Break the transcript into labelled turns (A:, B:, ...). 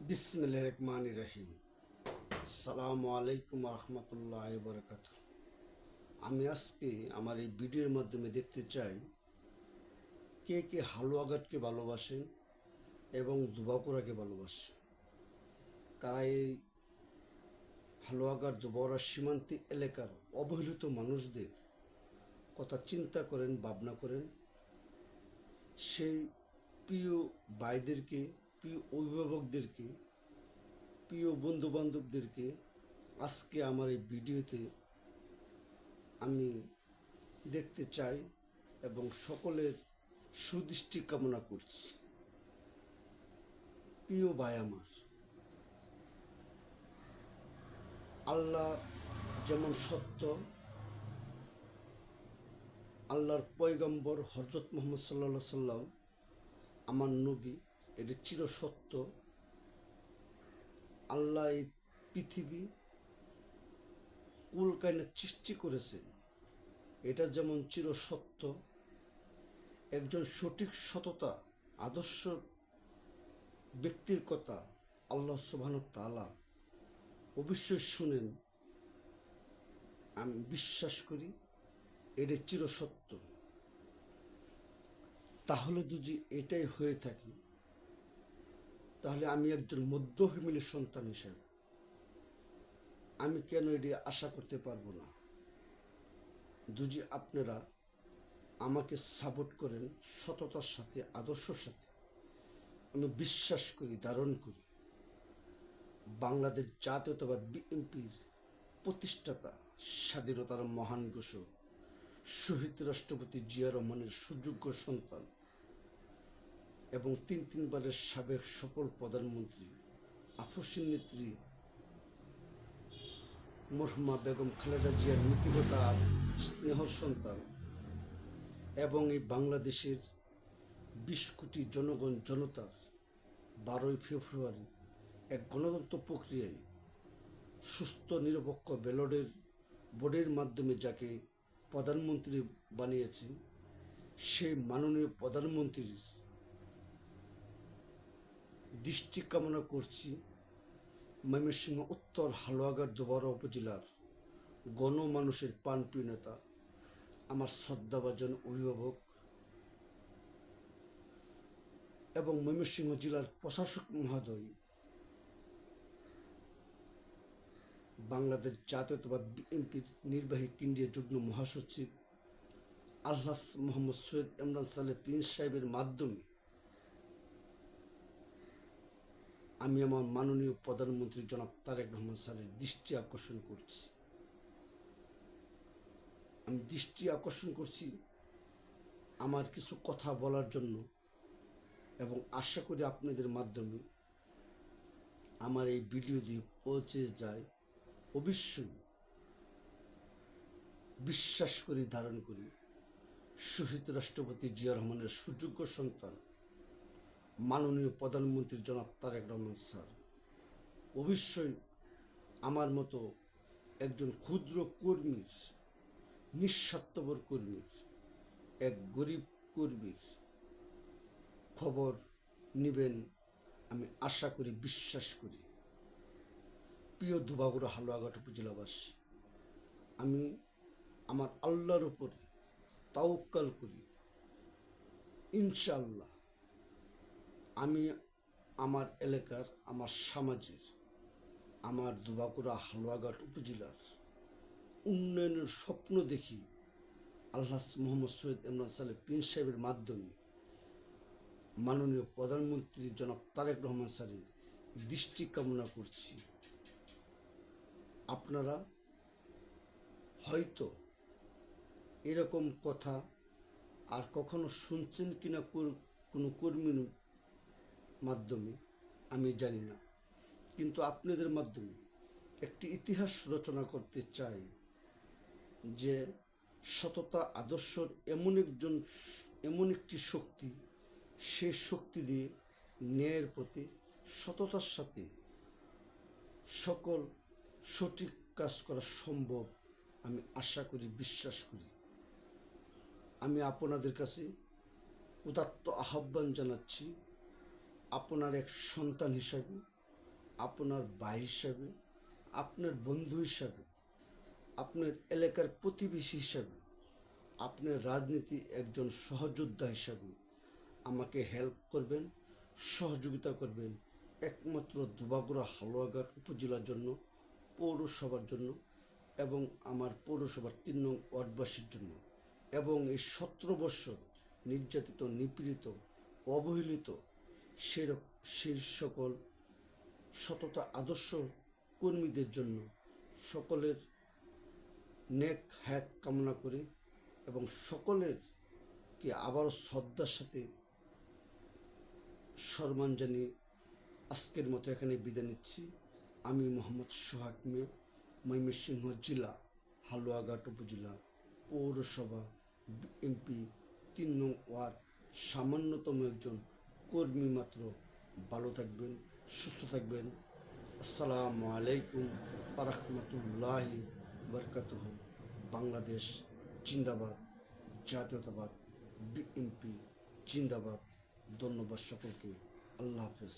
A: বিসমিল্লাহির রহমানির রহিম। আসসালামু আলাইকুম রহমতুল্লাহ বরকাত। আমি আজকে আমার এই ভিডিওর মাধ্যমে দেখতে চাই কে কে হালুয়াঘাটকে ভালোবাসেন এবং দুবাকুড়াকে ভালোবাসেন। কারা এই হালুয়াঘাট দুবাকুড়া সীমান্তি এলাকার অবহেলিত মানুষদের কথা চিন্তা করেন, ভাবনা করেন। সেই প্রিয় ভাইদেরকে, প্রিয় অভিভাবকদেরকে, প্রিয় বন্ধুবান্ধবদেরকে আজকে আমার এই ভিডিওতে আমি দেখতে চাই এবং সকলের সুদৃষ্টি কামনা করছি। প্রিয় ভাই আমার, আল্লাহ যেমন সত্য, আল্লাহর পয়গম্বর হজরত মুহাম্মদ সাল্লাল্লাহু সাল্লাম আমার নবী, এটি চির সত্য। আল্লাহ এই পৃথিবী কুল কায়নাত সৃষ্টি করেছেন, এটা যেমন চির সত্য। একজন সঠিক সততা আদর্শ ব্যক্তির কথা আল্লাহ সুবহানাহু ওয়া তাআলা অবশ্যই শুনেন, আমি বিশ্বাস করি এটা চির সত্য। তাহলে যদি এটাই হয়ে থাকে, তাহলে আমি একজন মধ্য ফ্যামিলির সন্তান হিসেবে আমি কেন এটি আশা করতে পারবো না? যদি আপনারা আমাকে সাপোর্ট করেন সততার সাথে, আদর্শের সাথে, আমি বিশ্বাস করি, ধারণ করি বাংলাদেশ জাতীয়তাবাদ বিএনপির প্রতিষ্ঠাতা, স্বাধীনতার মহান ঘোষক, শহীদ রাষ্ট্রপতি জিয়া রহমানের সুযোগ্য সন্তান এবং তিনবারের সাবেক সফল প্রধানমন্ত্রী আফসিন নেত্রী মরহুমা বেগম খালেদা জিয়ার নীতিগতা স্নেহর সন্তান এবং এই বাংলাদেশের ২০ কোটি জনতার ১২ই ফেব্রুয়ারি এক গণতন্ত্র প্রক্রিয়ায় সুস্থ নিরপেক্ষ ভোটের মাধ্যমে যাকে প্রধানমন্ত্রী বানিয়েছেন, সেই মাননীয় প্রধানমন্ত্রীর দৃষ্টি কামনা করছি। ময়মনসিংহ উত্তর হালুয়াঘাট দুবাকুড়া উপজেলার গণমানুষের প্রাণপ্রিয় নেতা, আমার শ্রদ্ধাভাজন অভিভাবক এবং ময়মনসিংহ জেলার প্রশাসক মহোদয়, বাংলাদেশ জাতীয়তাবাদ বিএনপির নির্বাহী কেন্দ্রীয় যুগ্ম মহাসচিব আলহাজ মোহাম্মদ সৈয়দ ইমরান সালেহ প্রিন্স সাহেবের মাধ্যমে আমি আমার মাননীয় প্রধানমন্ত্রী জনাব তারেক রহমান স্যারের দৃষ্টি আকর্ষণ করছি। আমি দৃষ্টি আকর্ষণ করছি আমার কিছু কথা বলার জন্য, এবং আশা করি আপনাদের মাধ্যমে আমার এই ভিডিও যদি পৌঁছে যায়, অবশ্যই বিশ্বাস করি, ধারণ করি শহীদ রাষ্ট্রপতি জিয়া রহমানের সুযোগ্য সন্তান মাননীয় প্রধানমন্ত্রী জনাব তারেক রহমান স্যার অবশ্যই আমার মতো একজন ক্ষুদ্র কর্মীর, নিঃস্বার্থপর কর্মীর, এক গরিব কর্মীর খবর নেবেন আমি আশা করি, বিশ্বাস করি। প্রিয় দুবাকুড়া হালুয়াঘাট উপজেলাবাসী, আমি আমার আল্লাহর উপরে তাওয়াক্কুল করি। ইনশাআল্লাহ আমি আমার এলাকার, আমার সমাজের, আমার দুবাকুড়া হালুয়াঘাট উপজেলার উন্নয়নের স্বপ্ন দেখি আলহাজ মোহাম্মদ সৈয়দ ইমরান সালেহ প্রিন্স সাহেবের মাধ্যমে মাননীয় প্রধানমন্ত্রী জনাব তারেক রহমান স্যারের দৃষ্টি কামনা করছি। আপনারা হয়তো এরকম কথা আর কখনো শুনছেন কিনা কোনো কর্মীর মাধ্যমে আমি জানি না, কিন্তু আপনাদের মাধ্যমে একটি ইতিহাস রচনা করতে চাই যে সততা আদর্শর এমন একটি শক্তি, সে শক্তি দিয়ে ন্যায়ের প্রতি সততার সাথে সকল সঠিক কাজ করা সম্ভব আমি আশা করি, বিশ্বাস করি। আমি আপনাদের কাছে উদাত্ত আহ্বান জানাচ্ছি, আপনার এক সন্তান হিসাবে আপনার ভাই হিসাবে, আপনার বন্ধু হিসাবে, আপনার এলাকার প্রতিবেশী হিসাবে, আপনার রাজনীতি একজন সহযোদ্ধা হিসাবে আমাকে হেল্প করবেন, সহযোগিতা করবেন একমাত্র ধোবাগুড়া হালুয়াঘাট উপজেলার জন্য, পৌরসভার জন্য এবং আমার পৌরসভার 3 নং ওয়ার্ডবাসীর জন্য, এবং এই 17 বৎসর নির্যাতিত, নিপীড়িত, অবহেলিত সেই সকল সততা আদর্শ কর্মীদের জন্য সকলের নেক হায়াত কামনা করে এবং সকলেরকে আবারও শ্রদ্ধার সাথে সম্মান জানিয়ে আজকের মতো এখানে বিদায় নিচ্ছি। আমি মোহাম্মদ সোহাগ মিয়া, ময়মনসিংহ জেলা হালুয়াঘাট উপজেলা পৌরসভা এমপি 3 নং ওয়ার্ড সামান্যতম একজন কর্মী মাত্র। ভালো থাকবেন, সুস্থ থাকবেন। আসসালামু আলাইকুম ওয়া রাহমাতুল্লাহি ওয়া বারাকাতুহু। বাংলাদেশ জিন্দাবাদ, জাতীয়তাবাদ, বিএনপি জিন্দাবাদ। ধন্যবাদ সকলকে। আল্লাহ হাফেজ।